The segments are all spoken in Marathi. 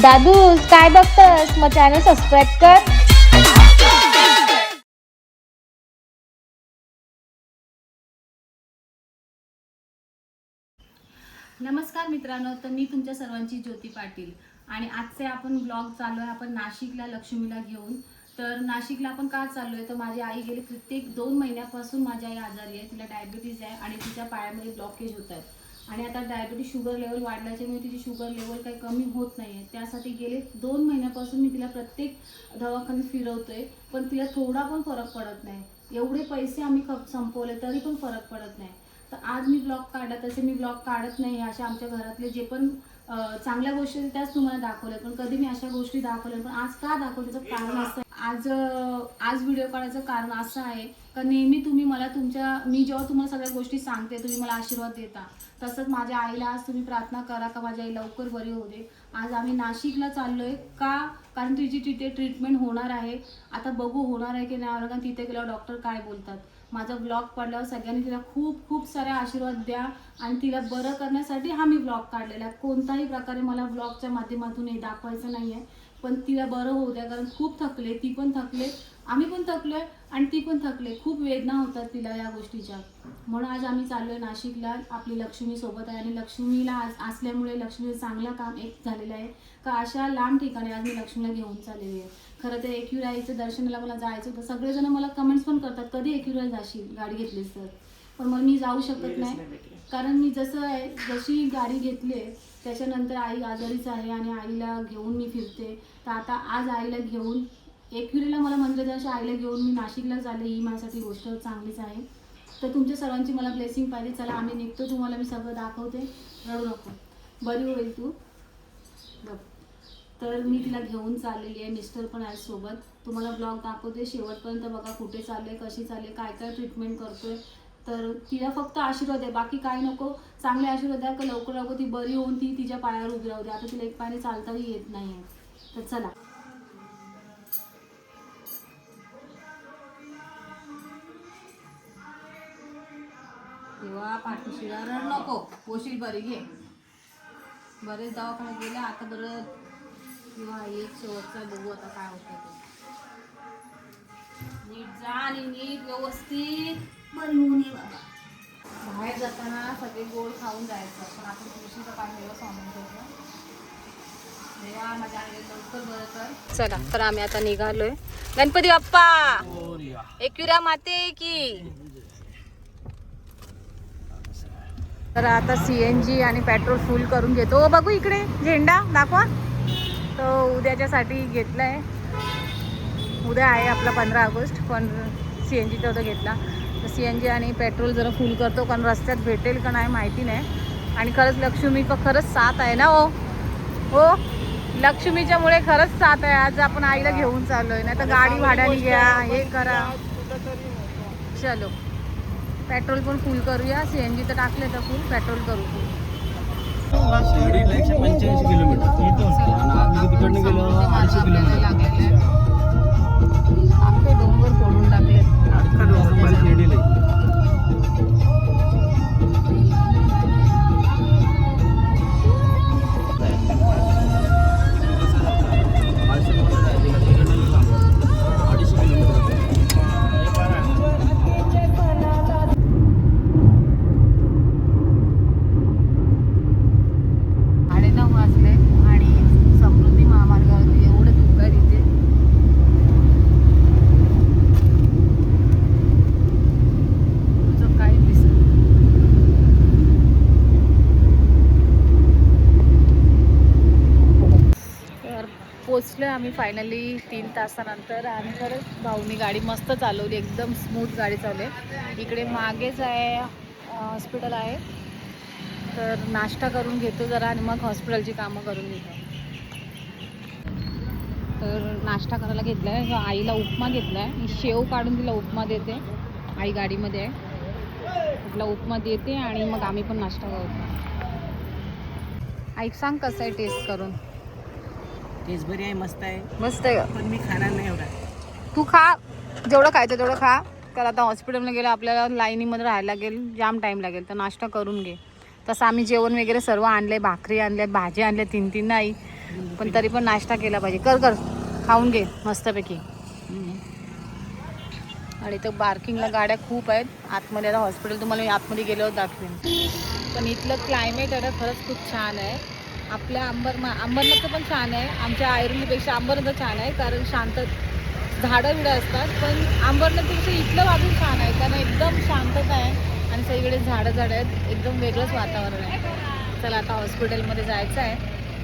दादू काय बघतस? मग चॅनल सबस्क्राईब कर. नमस्कार मित्रांनो, तर मी तुमच्या सर्वांची ज्योती पाटील आणि आजचे आपण ब्लॉग चालू आहे आपण नाशिकला लक्ष्मीला घेऊन. तर नाशिकला आपण का चाललो आहे तर माझी आई गेली प्रत्येक 2 महिन्यापासून माझी आई आजारी आहे. तिला डायबिटीज आहे आणि तिच्या पायामध्ये ब्लॉकेज होत आहेत आणि आता डायबिटीज शुगर लेवल वाढल्याच्यामुळे तिची शुगर लेवल काही कमी होत नाही आहे. त्यासाठी गेले 2 महिन्यापासून मी तिला प्रत्येक दवाखान्यात फिरवतोय, पण तिला थोडा पण फरक पडत नाही. एवढे पैसे आम्ही संपवले तरी पण फरक पडत नाही. तर आज मी ब्लॉग काढत असे, मी ब्लॉग काढत नाही अशा आमच्या घरातले जे पण चांगल्या गोष्टी आहेत त्याच तुम्हाला दाखवल्या, पण कधी मी अशा गोष्टी दाखवल्या. पण आज का दाखवण्याचं कारण असं आज व्हिडिओ काढायचं कारण असं आहे का नेहमी तुम्ही मला मी जेव्हा तुम्हाला सगळ्या गोष्टी सांगते तुम्ही मला आशीर्वाद देता, तसंच माझ्या आईला आज तुम्ही प्रार्थना करा का माझी आई लवकर बरी होऊ दे. आज आम्ही नाशिकला चाललोय का कारण तिची तिथे ट्रीटमेंट होणार आहे. आता बघू होणार आहे की नाही, कारण तिथे गेल्यावर डॉक्टर काय बोलतात. माझा ब्लॉग पडल्यावर सगळ्यांनी तिला खूप खूप सारे आशीर्वाद द्या आणि तिला बरं करण्यासाठी हा मी ब्लॉग काढलेला आहे. कोणताही प्रकारे मला ब्लॉगच्या माध्यमातून हे दाखवायचं नाही आहे, पण तिला बरं होऊ द्या. कारण खूप थकले, ती पण थकले, आम्ही पण थकलोय आणि ती पण थकले. खूप वेदना होतात तिला या गोष्टीच्या. म्हणून आज आम्ही चाललोय नाशिकला. आपली लक्ष्मी सोबत आहे आणि लक्ष्मीला आज असल्यामुळे लक्ष्मीचं चांगलं काम एक झालेलं आहे का अशा लांब ठिकाणी आज मी लक्ष्मीला घेऊन चाललेली आहे. खरं तर एकविराईचं दर्शनाला मला जायचं होतं. सगळेजण मला कमेंट्स पण करतात कधी एकविराला जाशील गाडी घेतलीस तर, पण मग मी जाऊ शकत नाही. कारण मी जशी गाडी घेतली त्याच्यानंतर आई आजारीच आहे आणि आईला घेऊन मी फिरते. तर आता आज आईला घेऊन एकविरीला मला म्हणलं अशा आईला घेऊन मी नाशिकला चालले, ही माझ्यासाठी गोष्ट चांगलीच आहे. तर तुमच्या सर्वांची मला ब्लेसिंग पाहिजे. चला आम्ही निघतो, तुम्हाला मी सगळं दाखवते. रडू नको, बरी होईल तू. तर मी तिला घेऊन चाललेली आहे, मिस्टर पण आहे सोबत. तुम्हाला ब्लॉग दाखवते शेवटपर्यंत बघा, कुठे चालले, कशी चालले, काय काय ट्रीटमेंट करतोय. तर तिला फक्त आशीर्वाद आहे, बाकी काय नको. चांगले आशीर्वाद द्या का लवकर ती बरी होऊन ती तिच्या पायावर उभी राहू दे. आता तिला एक पायाने चालताही येत नाही आहे. तर चला तेव्हा पाठीशीला रड नको, पोशील बरी घे. बरेच दवाखान्यात गेले, आता बरं किंवा एक शेवटचा बघू आता काय होतं ते. नीट जा आणि नीट व्यवस्थित बरी होऊन ये बाबा. बाहेर जाताना सगळे गोड खाऊन जायचं, पण आपण तुळशीचं पाणी देवा स्वामी करतो. देवा माझ्या आईला लवकर बरं कर. चला तर आम्ही आता निघालोय. गणपती बाप्पा एकविरा माते की. तर आता CNG आणि पेट्रोल फुल करून घेतो. बघू इकडे झेंडा दाखवा. तो उद्याच्यासाठी घेतला आहे. उद्या आहे आपला 15 ऑगस्ट, पण CNG तेवढं घेतला. तर CNG आणि पेट्रोल जरा फुल करतो, कारण रस्त्यात भेटेल का नाही माहिती नाही. आणि खरंच लक्ष्मी खरंच साथ आहे ना. हो लक्ष्मीच्यामुळे खरंच साथ आहे. आज आपण आईला घेऊन चाललोय, नाही तर गाडी भाड्याने घ्या, हे करा. चलो पेट्रोल पण फुल करूया. CNG तर टाकले तर फुल पेट्रोल करू. 185 किलोमीटर तिकडनं गेलो 800 किलोमीटर. अख्खे डोंगर फोडून टाकले. पोचलोय आम्ही फायनली 3 तासानंतर. आणि खरंच भाऊनी गाडी मस्त चालवली, एकदम स्मूथ गाडी चालवली. इकडे मागेच आहे हॉस्पिटल आहे, तर नाश्ता करून घेतो जरा आणि मग हॉस्पिटलची कामं करून घेतो. तर नाश्ता करायला घेतला आहे, आईला उपमा घेतला आहे. मी शेव काढून तिला उपमा देते. आई गाडीमध्ये आहे, तिला उपमा देते आणि मग आम्ही पण नाश्ता करतो. आई सांग कसं आहे टेस्ट करून. टेस्ट बरी आहे, मस्त आहे. मस्त आहे, पण मी खाणार नाही एवढा. तू खा, जेवढं खायचं तेवढं खा. कारण आता हॉस्पिटलला गेलं आपल्याला लाईनीमध्ये राहायला लागेल, जाम टाईम लागेल. तर नाश्ता करून घे. तसं आम्ही जेवण वगैरे सर्व आणले, भाकरी आणले, भाजी आणले 3-3 नाही. पण तरी पण नाश्ता केला पाहिजे. कर कर खाऊन घे मस्तपैकी. आणि इथं पार्किंगला गाड्या खूप आहेत. आतमध्ये आता हॉस्पिटल तुम्हाला मी आतमध्ये गेल्यावर दाखवेन. पण इथलं क्लायमेट आता खरंच खूप छान आहे. आपल्या अंबरनाथचं पण छान आहे. आमच्या ऐरोलीपेक्षा अंबरनाथ छान आहे कारण शांत झाडं बिडं असतात. पण अंबरनाथपेक्षा इथलं बाजू छान आहे कारण एकदम शांतता आहे आणि सगळीकडे झाडं आहेत. एकदम वेगळंच वातावरण आहे. चला आता हॉस्पिटलमध्ये जायचं आहे.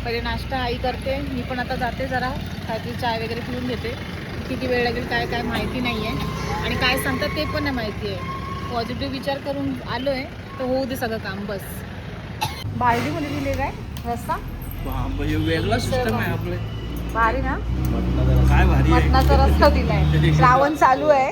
पहिले नाश्ता आई करते, मी पण आता जाते जरा काहीतरी चाय वगैरे पिऊन घेते. किती वेळ लागेल काय काय माहिती नाही आहे आणि काय सांगतात ते पण नाही माहिती आहे. पॉझिटिव्ह विचार करून आलो आहे तर होऊ दे सगळं काम बस. बार्डीमध्ये दिले काय रस्ता वेगळा सिस्टम आहे आपले. भारी ना. काय भारी आहे. मटणाचा रस्ता दिलाय. श्रावण चालू आहे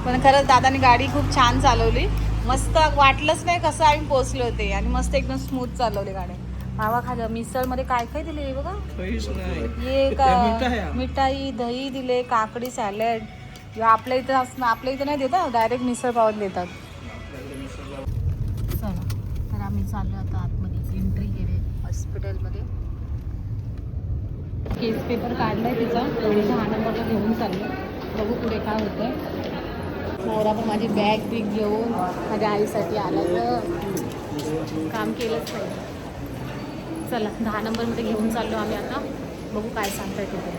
पण खरंच दादाने गाडी खूप छान चालवली. मस्त वाटलंच नाही कसं आम्ही पोहोचले होते आणि मस्त एकदम स्मूथ चालवली गाडी. मावा खाल्लं. मिसळमध्ये काय काय दिले हे बघा. हे का मिठाई दही दिले, काकडी सॅलड. किंवा आपल्या इथं असणं आपल्या इथं नाही देतात, डायरेक्ट मिसळ पावात देतात. चला तर आम्ही चाललो आता आतमध्ये. एंट्री केली हॉस्पिटलमध्ये. केस पेपर काढलाय तिचा आणि 6 नंबरला घेऊन चाललो. बघू पुढे काय होतंय. मोरा पण माझी बॅग बिग घेऊन माझ्या आईसाठी आला तर काम केलंच पाहिजे. चला 10 नंबरमध्ये घेऊन चाललो आम्ही आता. बघू काय सांगताय तिथे.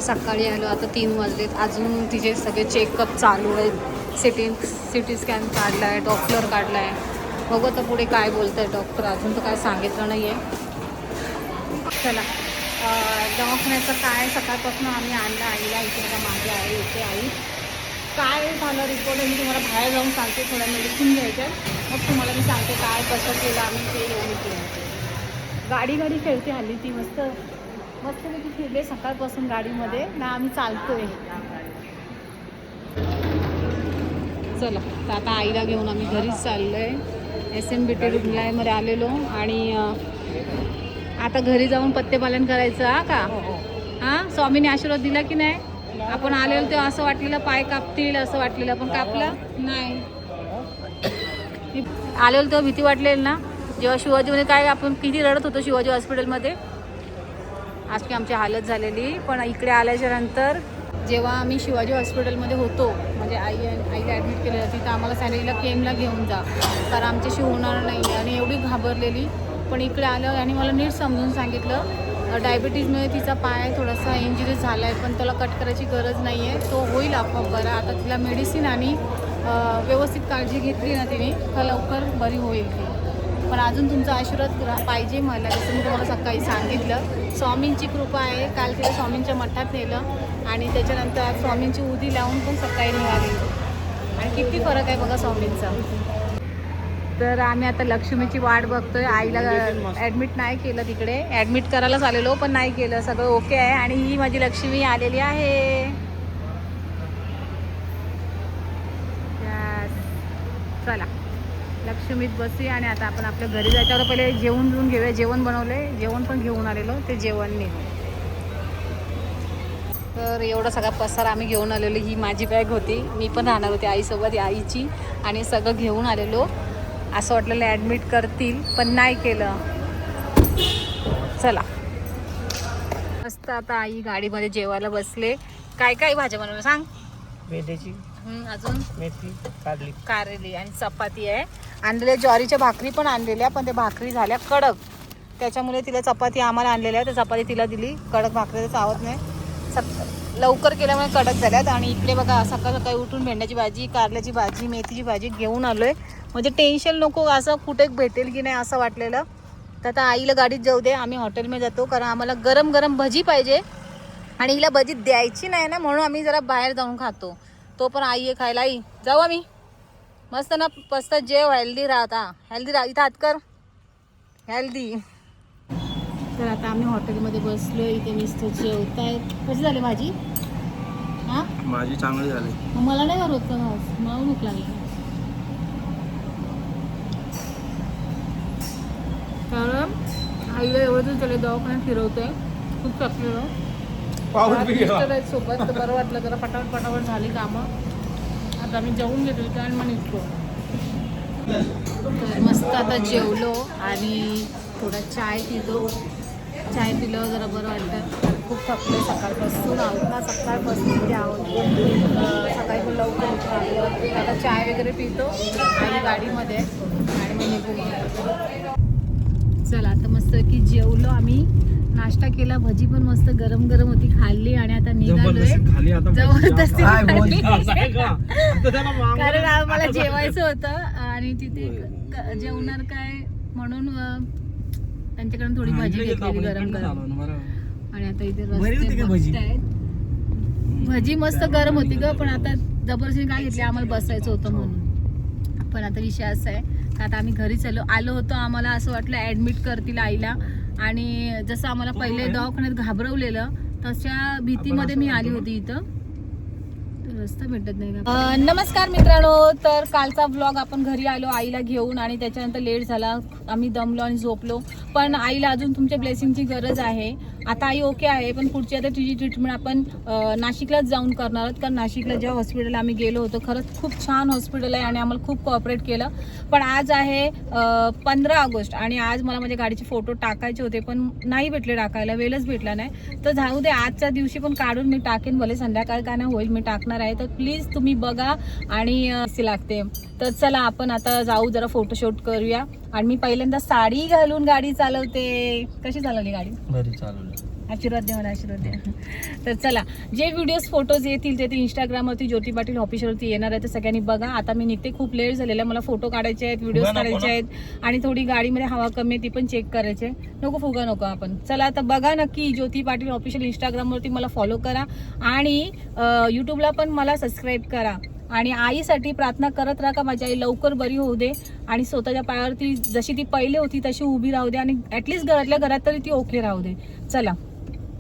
सकाळी आलो आता 3 वाजलेत. अजून तिचे सगळे चेकअप चालू आहेत. सिटी स्कॅन काढला आहे, डॉक्टर काढला आहे. बघू आता पुढे काय बोलत आहे डॉक्टर. अजून तर काय सांगितलं नाही आहे. चला दवाखान्याचं काय सकाळपासून आम्ही आणलं आईला. इथे बघा माझी आई येते. आई काय झालं रिपोर्ट मी तुम्हाला बाहेर जाऊन सांगते. थोड्या मेडिसिन घ्यायच्या मग तुम्हाला मी सांगते काय कसं केलं आम्ही ते येऊन केलं. गाडी खेळते हल्ली ती मस्तपैकी फिरले सकाळपासून गाडीमध्ये ना. आम्ही चालतोय. चला तर आता आईला घेऊन आम्ही घरीच चाललो आहे. SMBT रुग्णालयामध्ये आलेलो आणि आता घरी जाऊन पत्तेपालन करायचं. हा का हां स्वामीने आशीर्वाद दिला की नाही. आपण आलेलो तेव्हा असं वाटलेलं पाय कापतील असं वाटलेलं पण कापलं नाही. आलेलो तेव्हा भीती वाटलेली ना. जेव्हा शिवाजीमध्ये काय आपण किती रडत होतो शिवाजी हॉस्पिटलमध्ये. आज की आमची हालत झालेली. पण इकडे आल्याच्या नंतर जेव्हा आम्ही शिवाजी हॉस्पिटलमध्ये होतो म्हणजे आईला ॲडमिट केलेलं तिथं आम्हाला सांगितलेलं केमला घेऊन जा कारण आमच्याशी होणार नाही आणि एवढी घाबरलेली. पण इकडे आलं आणि मला नीट समजून सांगितलं डायबिटीजमुळे तिचा पाय थोडासा इंजुरी झाला आहे पण त्याला कट करायची गरज नाही आहे. तो होईल आपोआप बरा. आता तिला मेडिसिन आणि व्यवस्थित काळजी घेतली ना तिने तर लवकर बरी होईल ती. पण अजून तुमचा आशीर्वाद पाहिजे मला. जसं मी तुम्हाला सकाळी सांगितलं स्वामींची कृपा आहे. काल तिला स्वामींच्या मठात नेलं आणि त्याच्यानंतर आज स्वामींची उदी लावून पण सकाळी निघाली. आणि किती फरक आहे बघा स्वामींचा. तर आम्ही आता लक्ष्मीची वाट बघतोय. आईला ॲडमिट नाही केलं तिकडे. ॲडमिट करायलाच आलेलो पण नाही केलं. सगळं ओके आहे. आणि ही माझी लक्ष्मी आलेली आहे. चला लक्ष्मीत बसूया आणि आता आपण आपल्या घरी जायच्यावर पहिले जेवण घेऊन घेऊया. जेवण बनवलंय. जेवण पण घेऊन आलेलो ते जेवण नेऊ. तर एवढा सगळा पसार आम्ही घेऊन आलेलो. ही माझी बॅग होती. मी पण राहणार होते आईसोबत आईची आणि सगळं घेऊन आलेलो. असं वाटलेलं ॲडमिट करतील पण नाही केलं. चला मस्त आता आई गाडीमध्ये जेवायला बसले. काय काय भाज्या बनवलं सांग. मेथीची अजून मेथी कारली आणि चपाती आहे. आणलेल्या ज्वारीच्या भाकरी पण आणलेल्या पण त्या भाकरी झाल्या कडक. त्याच्यामुळे तिला चपाती आम्हाला आणलेल्या आहे. तर चपाती तिला दिली. कडक भाकरी चावत नाही. लवकर केल्यामुळे कडक झाल्यात. आणि इकडे बघा सकाळ सकाळी उठून भेंड्याची भाजी, कारल्याची भाजी, मेथीची भाजी घेऊन आलोय. म्हणजे टेन्शन नको असं कुठे भेटेल की नाही असं वाटलेलं. तर आता आईला गाडीत जाऊ दे. आम्ही हॉटेलमध्ये जातो कारण आम्हाला गरम गरम भजी पाहिजे आणि हिला भजी द्यायची नाही ना म्हणून आम्ही जरा बाहेर जाऊन खातो. तो पण आई आहे खायला. आई जाऊ आम्ही मस्त ना मस्त जेव. हेल्दी राहता. हेल्दी राहा. इथं हात कर हेल्दी. तर आता आम्ही हॉटेलमध्ये बसलो. इथे मिस्टर जेवत आहेत. कशी झाली भाजी. हां माझी चांगली झाली. मला नाही करत का मला भूक लागली. कारण आईला एवढंच झालं दवाखान्यात फिरवतोय. खूप थकलेलो. मिस्टर आहेत सोबत तर बरं वाटलं. जरा पटापट झाली कामं. आता आम्ही जेवून घेतो आणि मग निघतो. तर मस्त आता जेवलो आणि थोडा चाय पितो. चाय पिल्यावर जरा बरं वाटतं. खूप थकले सकाळपासून आहोत ना, सकाळपासून इथे आहोत. सकाळी पण लवकर उठून आलो. आता चाय वगैरे पितो आणि गाडीमध्ये आणि मग निघून. चला आता मस्त की जेवलो आम्ही, नाश्ता केला, भजी पण मस्त गरम गरम होती, खाल्ली आणि आता निघालोय जबरदस्ती खाल्ली. कारण आम्हाला जेवायचं होतं आणि तिथे जेवणार काय म्हणून त्यांच्याकडून थोडी भाजी घेतली गरम गरम. आणि आता इथे रस्ते बघतायत. भजी मस्त गरम होती ग, पण आता जबरदस्ती काय घेतली, आम्हाला बसायचं होतं म्हणून. पण आता विषय असा आहे का आता आम्ही घरी आलो होतो. आम्हाला असं वाटलं ऍडमिट करतील आईला, आणि जसं आम्हाला पहिले दवाखान्यात घाबरवलेलं तशा भीतीमध्ये मी आली होती इथं. रस्ता भेटत नाही का. नमस्कार मित्रांनो, तर कालचा व्लॉग आपण घरी आलो आईला घेऊन आणि त्याच्यानंतर लेट झाला, आम्ही दमलो आणि झोपलो. पण आईला अजून तुमच्या ब्लेसिंगची गरज आहे. आता आई ओके आहे, पण पुढची आता तिची ट्रीटमेंट आपण नाशिकलाच जाऊन करणार आहोत. कारण नाशिकला जेव्हा हॉस्पिटलला आम्ही गेलो होतो, खरंच खूप छान हॉस्पिटल आहे आणि आम्हाला खूप कोऑपरेट केलं. पण आज आहे 15 ऑगस्ट आणि आज मला माझ्या गाडीचे फोटो टाकायचे होते, पण नाही भेटले टाकायला, वेळच भेटला नाही. तर जाऊ दे, आजच्या दिवशी पण काढून मी टाकेन, भले संध्याकाळ का नाही होईल, मी टाकणार आहे. तर प्लीज तुम्ही बघा आणि लागते. तर चला आपण आता जाऊ, जरा फोटोशूट करूया. आणि मी पहिल्यांदा साडी घालून गाडी चालवते. कशी चालवली गाडी? बरी चालवली. आशीर्वाद द्या मला, आशीर्वाद द्या. तर चला, जे व्हिडिओज फोटोज येतील ते इंस्टाग्रामवरती ज्योती पाटील ऑफिशियलवरती येणार आहे, तर सगळ्यांनी बघा. आता मी निघते, खूप लेट झालेला, मला फोटो काढायचे आहेत, व्हिडिओज काढायचे आहेत आणि थोडी गाडीमध्ये हवा कमी आहे ती पण चेक करायचे. नको फुगा नको आपण. चला आता बघा नक्की ज्योती पाटील ऑफिशियल इंस्टाग्रामवरती मला फॉलो करा आणि यूट्यूबला पण मला सबस्क्राईब करा. आणि आईसाठी प्रार्थना करत राहा का माझी आई लवकर बरी होऊ दे आणि स्वतःच्या पायावरती जशी ती पहिले होती तशी उभी राहू दे आणि ॲटलिस्ट घरातल्या घरात तरी ती ओके राहू दे. चला.